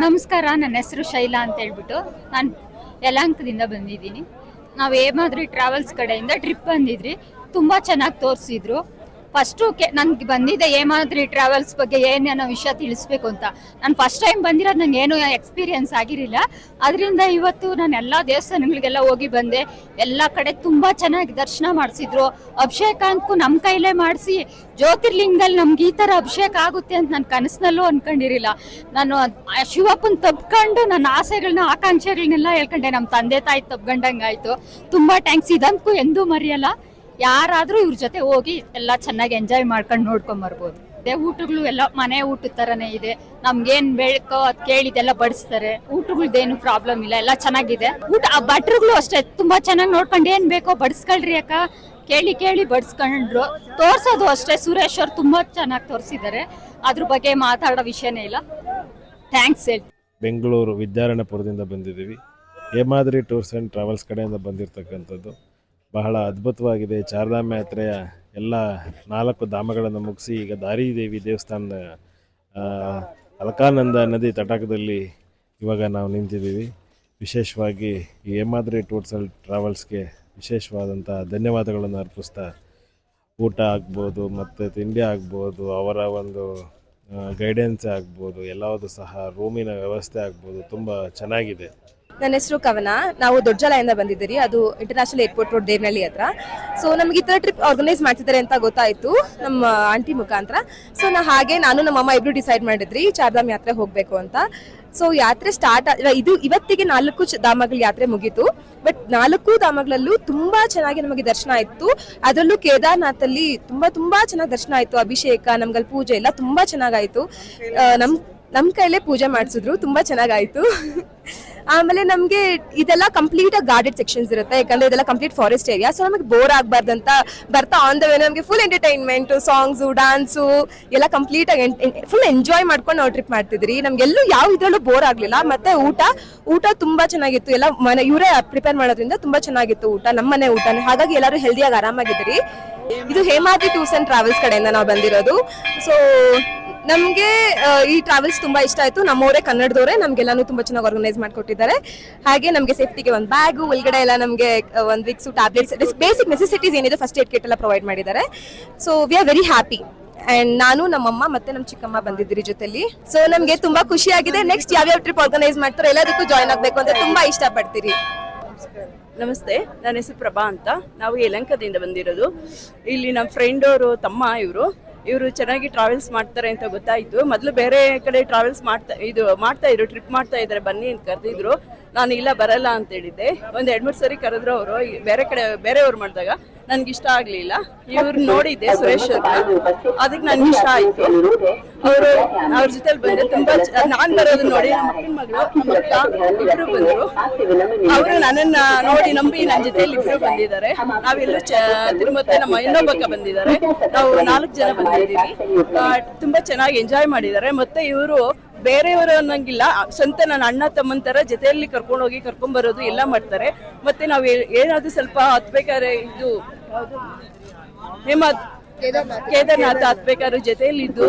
ನಮಸ್ಕಾರ, ನನ್ನ ಹೆಸರು ಶೈಲಾ ಅಂತ ಹೇಳ್ಬಿಟ್ಟು ನಾನು ಯಲಹಂಕದಿಂದ ಬಂದಿದ್ದೀನಿ. ನಾವು ಹೇಮಾದ್ರಿ ಟ್ರಾವೆಲ್ಸ್ ಕಡೆಯಿಂದ ಟ್ರಿಪ್ ಬಂದಿದ್ರಿ. ತುಂಬ ಚೆನ್ನಾಗಿ ತೋರಿಸಿದ್ರು. ಫಸ್ಟು ನನಗೆ ಬಂದಿದ್ದೆ ಹೇಮಾದ್ರಿ ಟ್ರಾವೆಲ್ಸ್ ಬಗ್ಗೆ ಏನೇನೋ ವಿಷಯ ತಿಳಿಸ್ಬೇಕು ಅಂತ. ನಾನು ಫಸ್ಟ್ ಟೈಮ್ ಬಂದಿರೋದು, ನಂಗೆ ಏನೂ ಎಕ್ಸ್ಪೀರಿಯನ್ಸ್ ಆಗಿರಲಿಲ್ಲ. ಅದರಿಂದ ಇವತ್ತು ನಾನು ಎಲ್ಲ ದೇವಸ್ಥಾನಗಳಿಗೆಲ್ಲ ಹೋಗಿ ಬಂದೆ. ಎಲ್ಲ ಕಡೆ ತುಂಬ ಚೆನ್ನಾಗಿ ದರ್ಶನ ಮಾಡಿಸಿದ್ರು. ಅಭಿಷೇಕ ಅಂತೂ ನಮ್ಮ ಕೈಲೇ ಮಾಡಿಸಿ, ಜ್ಯೋತಿರ್ಲಿಂಗದಲ್ಲಿ ನಮ್ಗೆ ಈ ಥರ ಅಭಿಷೇಕ ಆಗುತ್ತೆ ಅಂತ ನಾನು ಕನಸಿನಲ್ಲೂ ಅಂದ್ಕೊಂಡಿರಲಿಲ್ಲ. ನಾನು ಶಿವಪ್ಪನ ತಬ್ಕೊಂಡು ನನ್ನ ಆಸೆಗಳನ್ನ ಆಕಾಂಕ್ಷೆಗಳನ್ನೆಲ್ಲ ಹೇಳ್ಕೊಂಡೆ. ನಮ್ಮ ತಂದೆ ತಾಯಿ ತಬ್ಕೊಂಡಂಗಾಯ್ತು. ತುಂಬ ಥ್ಯಾಂಕ್ಸ್. ಇದಂತೂ ಎಂದೂ ಮರೆಯಲ್ಲ. ಯಾರಾದರೂ ಇವ್ರ ಜೊತೆ ಹೋಗಿ ಎಲ್ಲ ಚೆನ್ನಾಗಿ ಎಂಜಾಯ್ ಮಾಡ್ಕೊಂಡು ನೋಡ್ಕೊಂಡ್ ಬರ್ಬೋದು. ಊಟಗಳು ಎಲ್ಲ ಮನೆ ಊಟದ ಥರನೇ ಇದೆ. ನಮ್ಗೇನು ಬೇಕೋ ಅದು ಕೇಳಿದೆಲ್ಲ ಬಡಿಸ್ತಾರೆ. ಊಟಗಳ್ದೇನು ಪ್ರಾಬ್ಲಮ್ ಇಲ್ಲ, ಎಲ್ಲ ಚೆನ್ನಾಗಿದೆ. ಭಟ್ರುಗಳು ಅಷ್ಟೇ ತುಂಬ ಚೆನ್ನಾಗಿ ನೋಡ್ಕೊಂಡು ಏನು ಬೇಕೋ ಬಡಿಸ್ಕೊಳ್ರಿ ಅಕ್ಕ, ಕೇಳಿ ಕೇಳಿ ಬಡಿಸ್ಕೊಂಡ್ರು. ತೋರ್ಸೋದು ಅಷ್ಟೇ, ಸುರೇಶ್ ಅವ್ರು ತುಂಬ ಚೆನ್ನಾಗಿ ತೋರಿಸಿದ್ದಾರೆ. ಅದ್ರ ಬಗ್ಗೆ ಮಾತಾಡೋ ವಿಷಯನೇ ಇಲ್ಲ. ಥ್ಯಾಂಕ್ಸ್ ಹೇಳಿ. ಬೆಂಗಳೂರು ವಿದ್ಯಾರಣ್ಯಪುರದಿಂದ ಬಂದಿದ್ದೀವಿ. ಹೇಮಾದ್ರಿ ಟೂರ್ಸ್ ಆ್ಯಂಡ್ ಟ್ರಾವೆಲ್ಸ್ ಕಡೆಯಿಂದ ಬಂದಿರತಕ್ಕಂಥದ್ದು ಬಹಳ ಅದ್ಭುತವಾಗಿದೆ. ಚಾರ್ಧಾಮ ಯಾತ್ರೆಯ ಎಲ್ಲ 4 ಧಾಮಗಳನ್ನು ಮುಗಿಸಿ ಈಗ ದಾರಿದೇವಿ ದೇವಸ್ಥಾನದ ಅಲಕಾನಂದ ನದಿ ತಟಾಕದಲ್ಲಿ ಇವಾಗ ನಾವು ನಿಂತಿದ್ದೀವಿ. ವಿಶೇಷವಾಗಿ ಈ ಹೇಮಾದ್ರಿ ಟೂರ್ಸ್ ಆ್ಯಂಡ್ ಟ್ರಾವೆಲ್ಸ್ಗೆ ವಿಶೇಷವಾದಂಥ ಧನ್ಯವಾದಗಳನ್ನು ಅರ್ಪಿಸ್ತಾ, ಊಟ ಆಗ್ಬೋದು ಮತ್ತು ತಿಂಡಿ ಆಗ್ಬೋದು, ಅವರ ಒಂದು ಗೈಡೆನ್ಸ್ ಆಗ್ಬೋದು, ಎಲ್ಲವೂ ಸಹ ರೂಮಿನ ವ್ಯವಸ್ಥೆ ಆಗ್ಬೋದು, ತುಂಬ ಚೆನ್ನಾಗಿದೆ. ನನ್ನ ಹೆಸರು ಕವನ. ನಾವು ದೊಡ್ಡಜಾಲೆಯಿಂದ ಬಂದಿದ್ದೀರಿ. ಅದು ಇಂಟರ್ನ್ಯಾಷನಲ್ ಏರ್ಪೋರ್ಟ್ ರೋಡ್, ದೇವನಹಳ್ಳಿ ಹತ್ರ. ಸೊ ನಮ್ಗೆ ಈ ಥರ ಟ್ರಿಪ್ ಆರ್ಗನೈಸ್ ಮಾಡ್ತಿದ್ದಾರೆ ಅಂತ ಗೊತ್ತಾಯಿತು ನಮ್ಮ ಆಂಟಿ ಮುಖಾಂತರ. ಸೊ ನಾನು ನಮ್ಮಮ್ಮ ಇಬ್ರು ಡಿಸೈಡ್ ಮಾಡಿದ್ರಿ ಚಾರ್ಧಾಮ್ ಯಾತ್ರೆ ಹೋಗಬೇಕು ಅಂತ. ಸೊ ಯಾತ್ರೆ ಸ್ಟಾರ್ಟ್ ಇವತ್ತಿಗೆ 4 ಧಾಮಗಳ ಯಾತ್ರೆ ಮುಗೀತು. ಬಟ್ 4 ಧಾಮಗಳಲ್ಲೂ ತುಂಬಾ ಚೆನ್ನಾಗಿ ನಮಗೆ ದರ್ಶನ ಆಯ್ತು. ಅದರಲ್ಲೂ ಕೇದಾರ್ನಾಥಲ್ಲಿ ತುಂಬಾ ಚೆನ್ನಾಗಿ ದರ್ಶನ ಆಯ್ತು. ಅಭಿಷೇಕ, ನಮ್ಗಲ್ಲಿ ಪೂಜೆ ಎಲ್ಲ ತುಂಬಾ ಚೆನ್ನಾಗಾಯ್ತು. ನಮ್ ಕೈಲೇ ಪೂಜೆ ಮಾಡಿಸಿದ್ರು, ತುಂಬಾ ಚೆನ್ನಾಗಾಯ್ತು. ಆಮೇಲೆ ನಮ್ಗೆ ಇದೆಲ್ಲ ಕಂಪ್ಲೀಟ್ ಆಗಿ ಗಾರ್ಡೆಡ್ ಸೆಕ್ಷನ್ಸ್ ಇರುತ್ತೆ, ಯಾಕಂದ್ರೆ ಇದೆಲ್ಲ ಕಂಪ್ಲೀಟ್ ಫಾರೆಸ್ಟ್ ಏರಿಯಾ. ಸೊ ನಮಗೆ ಬೋರ್ ಆಗ್ಬಾರ್ದಂತ ಬರ್ತಾ ಆನ್ ದ ವೇ ನಮಗೆ ಫುಲ್ ಎಂಟರ್ಟೈನ್ಮೆಂಟ್, ಸಾಂಗ್ಸು, ಡಾನ್ಸು ಎಲ್ಲ ಕಂಪ್ಲೀಟ್ ಆಗಿ ಫುಲ್ ಎಂಜಾಯ್ ಮಾಡ್ಕೊಂಡು ನಾವು ಟ್ರಿಪ್ ಮಾಡ್ತಿದ್ರಿ. ನಮ್ಗೆಲ್ಲೂ ಯಾವ ಇದ್ರಲ್ಲೂ ಬೋರ್ ಆಗ್ಲಿಲ್ಲ. ಮತ್ತೆ ಊಟ ತುಂಬಾ ಚೆನ್ನಾಗಿತ್ತು. ಎಲ್ಲ ಇವರೇ ಪ್ರಿಪೇರ್ ಮಾಡೋದ್ರಿಂದ ತುಂಬಾ ಚೆನ್ನಾಗಿತ್ತು ಊಟ, ನಮ್ಮನೆ ಊಟನೇ. ಹಾಗಾಗಿ ಎಲ್ಲರೂ ಹೆಲ್ದಿಯಾಗಿ ಆರಾಮಾಗಿದ್ರಿ. ಇದು ಹೇಮಾದ್ರಿ ಟೂರ್ಸ್ ಅಂಡ್ ಟ್ರಾವೆಲ್ಸ್ ಕಡೆಯಿಂದ ನಾವು ಬಂದಿರೋದು. ಸೊ ನಮ್ಗೆ ಈ ಟ್ರಾವೆಲ್ಸ್ ತುಂಬಾ ಇಷ್ಟ ಆಯ್ತು. ನಮ್ಮವರೇ ಕನ್ನಡದವರೇ, ನಮ್ಗೆಲ್ಲಾನು ತುಂಬಾ ಚೆನ್ನಾಗಿ ಆರ್ಗನೈಸ್ ಮಾಡ್ಕೊಟ್ಟಿದ್ದಾರೆ. ಹಾಗೆ ನಮಗೆ ಸೇಫ್ಟಿಗೆ ಒಂದು ಬ್ಯಾಗು, ಒಳಗಡೆ ಎಲ್ಲ ನಮಗೆ ಒಂದು ವಿಕ್ಸು, ಟ್ಯಾಬ್ಲೆಟ್ಸ್, ಬೇಸಿಕ್ ನೆಸೆಸಿಟೀಸ್ ಏನಿದೆ ಫಸ್ಟ್ ಏಡ್ ಕಿಟ್ ಎಲ್ಲ ಪ್ರೊವೈಡ್ ಮಾಡಿದ್ದಾರೆ. So we are very happy. And ನಾನು, ನಮ್ಮಮ್ಮ ಮತ್ತೆ ನಮ್ಮ ಚಿಕ್ಕಮ್ಮ ಬಂದಿದ್ದೀರಿ ಜೊತೆಲಿ. ಸೊ ನಮ್ಗೆ ತುಂಬಾ ಖುಷಿ ಆಗಿದೆ. ನೆಕ್ಸ್ಟ್ ಯಾವ್ಯಾವ ಟ್ರಿಪ್ ಆರ್ಗನೈಸ್ ಮಾಡ್ತಾರೆ ಎಲ್ಲದಕ್ಕೂ ಜಾಯ್ನ್ ಆಗ್ಬೇಕು ಅಂತ ತುಂಬಾ ಇಷ್ಟಪಡ್ತೀರಿ. ನಮಸ್ತೆ, ನನ್ನ ಹೆಸರು ಪ್ರಭಾ ಅಂತ. ನಾವು ಯಲಹಂಕದಿಂದ ಬಂದಿರೋದು. ಇಲ್ಲಿ ನಮ್ಮ ಫ್ರೆಂಡ್ ಅವರು ತಮ್ಮ ಇವರು ಚೆನ್ನಾಗಿ ಟ್ರಾವೆಲ್ಸ್ ಮಾಡ್ತಾರೆ ಅಂತ ಗೊತ್ತಾಯ್ತು. ಮೊದಲು ಬೇರೆ ಕಡೆ ಟ್ರಾವೆಲ್ಸ್ ಮಾಡ್ತಾ ಇದ್ರು, ಟ್ರಿಪ್ ಮಾಡ್ತಾ ಇದ್ದಾರೆ, ಬನ್ನಿ ಅಂತ ಕರೆದಿದ್ರು. ನಾನು ಇಲ್ಲ ಬರಲ್ಲ ಅಂತ ಹೇಳಿದ್ದೆ. ಒಂದು 2-3 ಸರಿ ಕರೆದ್ರು ಅವರು. ಬೇರೆಯವ್ರು ಮಾಡಿದಾಗ ನನ್ಗೆ ಇಷ್ಟ ಆಗ್ಲಿಲ್ಲ. ಇವ್ರು ನೋಡಿದ್ದೆ ಸುರೇಶ್ ಅದಕ್ಕೆ ನನ್ಗೆ ಇಷ್ಟ ಆಯ್ತು. ಅವ್ರ ಜೊತೆಲಿ ಬಂದೆ. ತುಂಬಾ ನಾನ್ ಬರೋದು ನೋಡಿ ನಮ್ಮ ಅಕ್ಕನ ಮಗಳು, ನಮ್ಮ ಅಕ್ಕ ಇಬ್ರು ಬಂದ್ರು. ಅವರು ನನ್ನನ್ನ ನೋಡಿ ನಂಬಿ ನನ್ನ ಜೊತೆಲಿ ಇಬ್ರು ಬಂದಿದ್ದಾರೆ. ನಾವೆಲ್ಲರೂ ತಿರುಮತ್ತೆ ನಮ್ಮ ಇನ್ನೊಬ್ಬಕ್ಕ ಬಂದಿದ್ದಾರೆ. ನಾವು 4 ಜನ ಬಂದಿದ್ದೀವಿ. ತುಂಬಾ ಚೆನ್ನಾಗಿ ಎಂಜಾಯ್ ಮಾಡಿದ್ದಾರೆ. ಮತ್ತೆ ಇವರು ಬೇರೆಯವರು ಅನ್ನಂಗಿಲ್ಲ, ಸ್ವಂತ ನನ್ನ ಅಣ್ಣ ತಮ್ಮನ ತರ ಜೊತೆಯಲ್ಲಿ ಕರ್ಕೊಂಡ್ ಬರೋದು ಎಲ್ಲ ಮಾಡ್ತಾರೆ. ಮತ್ತೆ ನಾವು ಏನಾದ್ರು ಸ್ವಲ್ಪ ಹತ್ಬೇಕಾದ್ರೆ ಇದು ಕೇದಾರ್ನಾಥ ಹತ್ಬೇಕಾದ್ರೆ ಜೊತೆಯಲ್ಲಿ ಇದ್ದು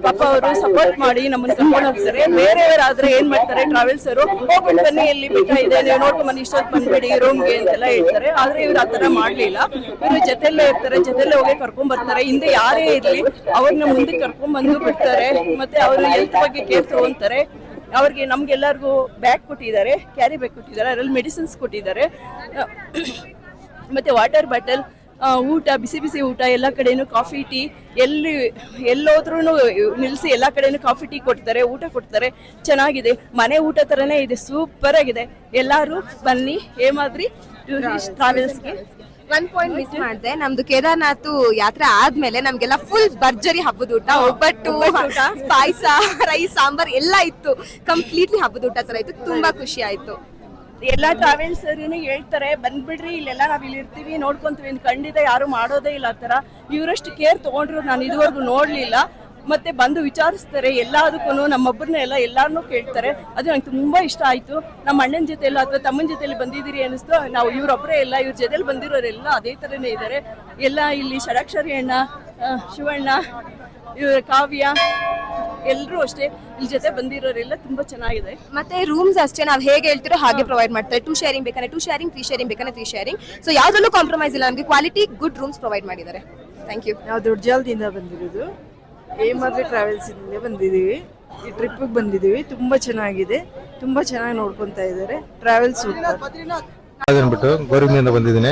ಪಾಪ ಅವರು ಸಪೋರ್ಟ್ ಮಾಡಿ ನಮ್ಮನ್ನ ಕರ್ಕೊಂಡು ಹೋಗ್ತಾರೆ. ಬೇರೆಯವರಾದ್ರೆ ಏನ್ ಮಾಡ್ತಾರೆ, ಟ್ರಾವೆಲ್ಸ್ ಅವರು ಹೋಗ್ಬಿಟ್ಟು ಬನ್ನಿ, ಎಲ್ಲಿ ಬೆಟ್ಟ ಇದೆ, ನೀವು ನೋಡ್ಕೊಂಡ್ ಬನ್ನಿ, ಇಷ್ಟೊತ್ತು ಬಂದ್ಬಿಡಿ ರೂಮ್ಗೆ ಅಂತೆಲ್ಲ ಹೇಳ್ತಾರೆ. ಆದ್ರೆ ಇವ್ರು ಆತರ ಮಾಡ್ಲಿಲ್ಲ. ಇವ್ರು ಜೊತೆಲ್ಲೇ ಇರ್ತಾರೆ, ಜೊತೆಲ್ಲೇ ಹೋಗಿ ಕರ್ಕೊಂಡ್ ಬರ್ತಾರೆ. ಹಿಂದೆ ಯಾರೇ ಇರ್ಲಿ ಅವ್ರನ್ನ ಮುಂದೆ ಕರ್ಕೊಂಡ್ ಬಂದು ಬಿಡ್ತಾರೆ. ಮತ್ತೆ ಅವರು ಹೆಲ್ತ್ ಬಗ್ಗೆ ಕೇರ್ ತಗೊಂತಾರೆ. ಅವ್ರಿಗೆ ನಮ್ಗೆಲ್ಲರಿಗೂ ಬ್ಯಾಗ್ ಕೊಟ್ಟಿದ್ದಾರೆ, ಕ್ಯಾರಿ ಬ್ಯಾಗ್ ಕೊಟ್ಟಿದ್ದಾರೆ, ಅದ್ರಲ್ಲಿ ಮೆಡಿಸಿನ್ಸ್ ಕೊಟ್ಟಿದ್ದಾರೆ. ಮತ್ತೆ ವಾಟರ್ ಬಾಟಲ್, ಊಟ, ಬಿಸಿ ಬಿಸಿ ಊಟ, ಎಲ್ಲ ಕಡೆನೂ ಕಾಫಿ ಟೀ, ಎಲ್ಲೋದ್ರೂ ನಿಲ್ಲಿಸಿ ಎಲ್ಲ ಕಡೆನೂ ಕಾಫಿ ಟೀ ಕೊಡ್ತಾರೆ, ಊಟ ಕೊಡ್ತಾರೆ. ಚೆನ್ನಾಗಿದೆ, ಮನೆ ಊಟ ತರನೇ ಇದೆ, ಸೂಪರ್ ಆಗಿದೆ. ಎಲ್ಲಾರು ಬನ್ನಿ ಹೇಮಾದ್ರಿ ಟ್ರಾವೆಲ್ಸ್ಗೆ. 1 ಪಾಯಿಂಟ್ ಮಿಸ್ ಮಾಡಿದೆ. ನಮ್ದು ಕೇದಾರ್ನಾಥ್ ಯಾತ್ರೆ ಆದ್ಮೇಲೆ ನಮ್ಗೆಲ್ಲ ಫುಲ್ ಭರ್ಜರಿ ಹಬ್ಬದ ಊಟ, ಒಬ್ಬಟ್ಟು, ಪಾಯಸ, ರೈಸ್, ಸಾಂಬಾರ್ ಎಲ್ಲ ಇತ್ತು. ಕಂಪ್ಲೀಟ್ಲಿ ಹಬ್ಬದ ಊಟ ತರ ಇತ್ತು. ತುಂಬಾ ಖುಷಿ ಆಯ್ತು. ಎಲ್ಲಾ ಟ್ರಾವೆಲ್ಸ್ ಹೇಳ್ತಾರೆ ಬಂದ್ಬಿಡ್ರಿ, ಇಲ್ಲೆಲ್ಲ ನಾವ್ ಇಲ್ಲಿ ಇರ್ತೀವಿ, ನೋಡ್ಕೊಂತೀವಿ. ಖಂಡಿತ ಯಾರು ಮಾಡೋದೇ ಇಲ್ಲ ಆ ತರ. ಇವರಷ್ಟು ಕೇರ್ ತಗೊಂಡ್ರು ನಾನು ಇದುವರೆಗೂ ನೋಡ್ಲಿಲ್ಲ. ಮತ್ತೆ ಬಂದು ವಿಚಾರಿಸ್ತಾರೆ ಎಲ್ಲದಕ್ಕೂ, ನಮ್ಮೊಬ್ಬರನ್ನ ಎಲ್ಲಾರನ್ನೂ ಕೇಳ್ತಾರೆ. ಅದು ನಂಗೆ ತುಂಬಾ ಇಷ್ಟ ಆಯ್ತು. ನಮ್ಮ ಅಣ್ಣನ ಜೊತೆ ಎಲ್ಲ ಅಥವಾ ತಮ್ಮನ ಜೊತೆಲಿ ಬಂದಿದ್ದೀರಿ ಅನಿಸ್ತು. ನಾವು ಇವರೊಬ್ಬರೇ ಎಲ್ಲ, ಇವ್ರ ಜೊತೆಲಿ ಬಂದಿರೋರೆಲ್ಲ ಅದೇ ತರನೇ ಇದ್ದಾರೆ. ಎಲ್ಲ ಇಲ್ಲಿ ಷಡಾಕ್ಷರಿ ಅಣ್ಣ, ಶಿವಣ್ಣ, ಇವ್ರ ಕಾವ್ಯ, ಎಲ್ಲರೂ ಅಷ್ಟೇ ಇಲ್ಲಿ ಜೊತೆ ಬಂದಿರೋರೆಲ್ಲ ತುಂಬಾ ಚೆನ್ನಾಗಿದೆ. ಮತ್ತೆ ರೂಮ್ಸ್ ಅಷ್ಟೇ ನಾವು ಹೇಗೆ ಹೇಳ್ತಿರೋ ಹಾಗೆ ಪ್ರೊವೈಡ್ ಮಾಡ್ತಾರೆ. 2 ಶೇರಿಂಗ್ ಬೇಕಾದ್ರೆ 2 ಶೇರಿಂಗ್, 3 ಶೇರಿಂಗ್ ಬೇಕಾದ್ರೆ 3 ಶೇರಿಂಗ್. ಸೊ ಯಾವ್ದ್ರಲ್ಲೂ ಕಾಂಪ್ರಮೈಸ್ ಇಲ್ಲ. ನಮಗೆ ಕ್ವಾಲಿಟಿ ಗುಡ್ ರೂಮ್ಸ್ ಪ್ರೊವೈಡ್ ಮಾಡಿದ್ದಾರೆ. Thank you. ನಾವು ದೊಡ್ಡಜಾಲದಿಂದ ಬಂದಿರೋದು, ಹೇಮಾದ್ರಿ ಟ್ರಾವೆಲ್ಸ್ ಇಂದ ಬಂದಿದ್ದೀವಿ. ಈ ಟ್ರಿಪ್ಪಿಗೆ ಬಂದಿದ್ದೀವಿ. ತುಂಬಾ ಚೆನ್ನಾಗಿದೆ, ತುಂಬಾ ಚೆನ್ನಾಗಿ ನೋಡ್ಕೊಂತಾ ಇದ್ದಾರೆ. ಟ್ರಾವೆಲ್ಸ್ ಅಂದ್ಬಿಟ್ಟು ಗೌರಿಬಿಂದ ಬಂದಿದ್ದೀನಿ.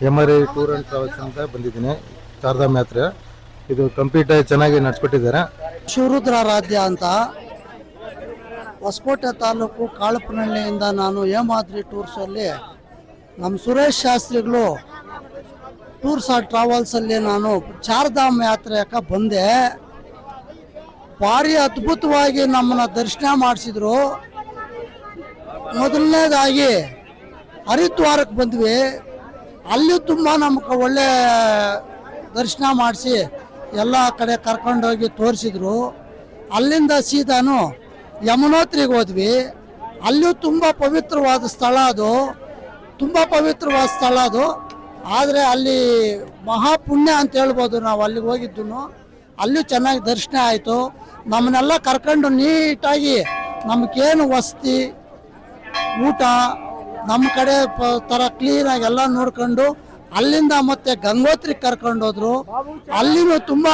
ಹೇಮಾದ್ರಿ ಟೂರ್ ಆ್ಯಂಡ್ ಟ್ರಾವೆಲ್ಸ್ ಅಂತ ಬಂದಿದ್ದೀನಿ. ಚಾರ್ಧಾಮ್ ಯಾತ್ರೆ ಇದು ಕಂಪ್ಲೀಟ್ ಆಗಿ ಚೆನ್ನಾಗಿ ನಡೆಸ್ಕೊಟ್ಟಿದ್ದಾರೆ. ಶಿವರುದ್ರಾರಾಧ್ಯ ಅಂತ ಹೊಸಕೋಟೆ ತಾಲೂಕು ಕಾಳಪ್ಪನಹಳ್ಳಿಯಿಂದ ನಾನು ಹೇಮಾದ್ರಿ ಟೂರ್ಸಲ್ಲಿ ನಮ್ಮ ಸುರೇಶ್ ಶಾಸ್ತ್ರಿಗಳು ಟೂರ್ಸ್ ಆ್ಯಂಡ್ ಟ್ರಾವೆಲ್ಸಲ್ಲಿ ನಾನು ಚಾರ್ಧಾಮ್ ಯಾತ್ರೆಯಕ್ಕೆ ಬಂದೆ. ಭಾರಿ ಅದ್ಭುತವಾಗಿ ನಮ್ಮನ್ನು ದರ್ಶನ ಮಾಡಿಸಿದ್ರು. ಮೊದಲನೇದಾಗಿ ಹರಿದ್ವಾರಕ್ಕೆ ಬಂದ್ವಿ. ಅಲ್ಲಿ ತುಂಬ ನಮ್ಗೆ ಒಳ್ಳೆ ದರ್ಶನ ಮಾಡಿಸಿ ಎಲ್ಲ ಕಡೆ ಕರ್ಕೊಂಡೋಗಿ ತೋರಿಸಿದ್ರು. ಅಲ್ಲಿಂದ ಸೀದಾನು ಯಮುನೋತ್ರಿಗೆ ಹೋದ್ವಿ. ಅಲ್ಲೂ ತುಂಬ ಪವಿತ್ರವಾದ ಸ್ಥಳ ಅದು, ತುಂಬ ಪವಿತ್ರವಾದ ಸ್ಥಳ ಅದು. ಆದರೆ ಅಲ್ಲಿ ಮಹಾಪುಣ್ಯ ಅಂತ ಹೇಳ್ಬೋದು. ನಾವು ಅಲ್ಲಿಗೆ ಹೋಗಿದ್ದು, ಅಲ್ಲೂ ಚೆನ್ನಾಗಿ ದರ್ಶನ ಆಯಿತು. ನಮ್ಮನ್ನೆಲ್ಲ ಕರ್ಕೊಂಡು ನೀಟಾಗಿ ನಮಗೇನು ವಸತಿ ಊಟ ನಮ್ಮ ಕಡೆ ಥರ ಕ್ಲೀನಾಗಿ ಎಲ್ಲ ನೋಡ್ಕೊಂಡು ಅಲ್ಲಿಂದ ಮತ್ತೆ ಗಂಗೋತ್ರಿಗೆ ಕರ್ಕೊಂಡು ಹೋದ್ರು. ಅಲ್ಲಿನೂ ತುಂಬ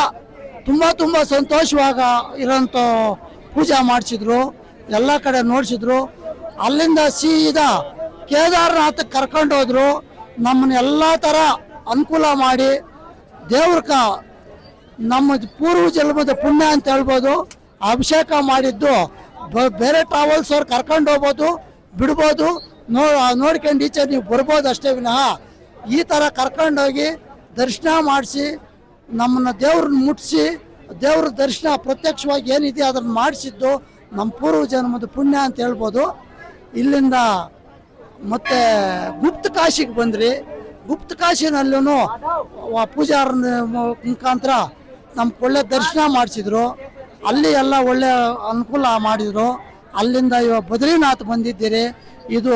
ತುಂಬ ತುಂಬ ಸಂತೋಷವಾಗ ಇರೋಂಥ ಪೂಜೆ ಮಾಡಿಸಿದ್ರು, ಎಲ್ಲ ಕಡೆ ನೋಡಿಸಿದ್ರು. ಅಲ್ಲಿಂದ ಸೀದಾ ಕೇದಾರನಾಥಕ್ಕೆ ಕರ್ಕೊಂಡು ಹೋದ್ರು. ನಮ್ಮನ್ನ ಎಲ್ಲ ಥರ ಅನುಕೂಲ ಮಾಡಿ ದೇವ್ರಕ ನಮ್ಮ ಪೂರ್ವ ಜನ್ಮದ ಪುಣ್ಯ ಅಂತ ಹೇಳ್ಬೋದು. ಅಭಿಷೇಕ ಮಾಡಿದ್ದು ಬೇರೆ ಟ್ರಾವೆಲ್ಸ್ ಅವ್ರು ಕರ್ಕೊಂಡು ಹೋಗ್ಬೋದು, ಬಿಡ್ಬೋದು, ನೋಡ್ಕೊಂಡು ಈಚೆ ನೀವು ಬರ್ಬೋದು ಅಷ್ಟೇ ವಿನಃ ಈ ಥರ ಕರ್ಕೊಂಡೋಗಿ ದರ್ಶನ ಮಾಡಿಸಿ ನಮ್ಮನ್ನು ದೇವ್ರನ್ನ ಮುಟ್ಟಿಸಿ ದೇವ್ರ ದರ್ಶನ ಪ್ರತ್ಯಕ್ಷವಾಗಿ ಏನಿದೆ ಅದನ್ನು ಮಾಡಿಸಿದ್ದು ನಮ್ಮ ಪೂರ್ವ ಜನ್ಮದ ಪುಣ್ಯ ಅಂತ ಹೇಳ್ಬೋದು. ಇಲ್ಲಿಂದ ಮತ್ತೆ ಗುಪ್ತ ಕಾಶಿಗೆ ಬಂದ್ರಿ. ಗುಪ್ತ ಕಾಶಿನಲ್ಲೂ ಪೂಜಾರ ಮುಖಾಂತರ ನಮ್ಗೆ ಒಳ್ಳೆ ದರ್ಶನ ಮಾಡಿಸಿದ್ರು. ಅಲ್ಲಿ ಎಲ್ಲ ಒಳ್ಳೆ ಅನುಕೂಲ ಮಾಡಿದರು. ಅಲ್ಲಿಂದ ಇವಾಗ ಬದ್ರಿನಾಥ್ ಬಂದಿದ್ದೀರಿ. ಇದು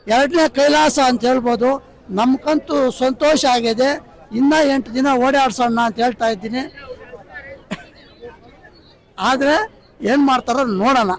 2ನೇ ಕೈಲಾಸ ಅಂತ ಹೇಳ್ಬೋದು. ನಮ್ಗಂತೂ ಸಂತೋಷ ಆಗಿದೆ. ಇನ್ನೂ 8 ದಿನ ಓಡಾಡ್ಸೋಣ ಅಂತ ಹೇಳ್ತಾ ಇದ್ದೀನಿ. ಆದರೆ ಏನು ಮಾಡ್ತಾರೋ ನೋಡೋಣ.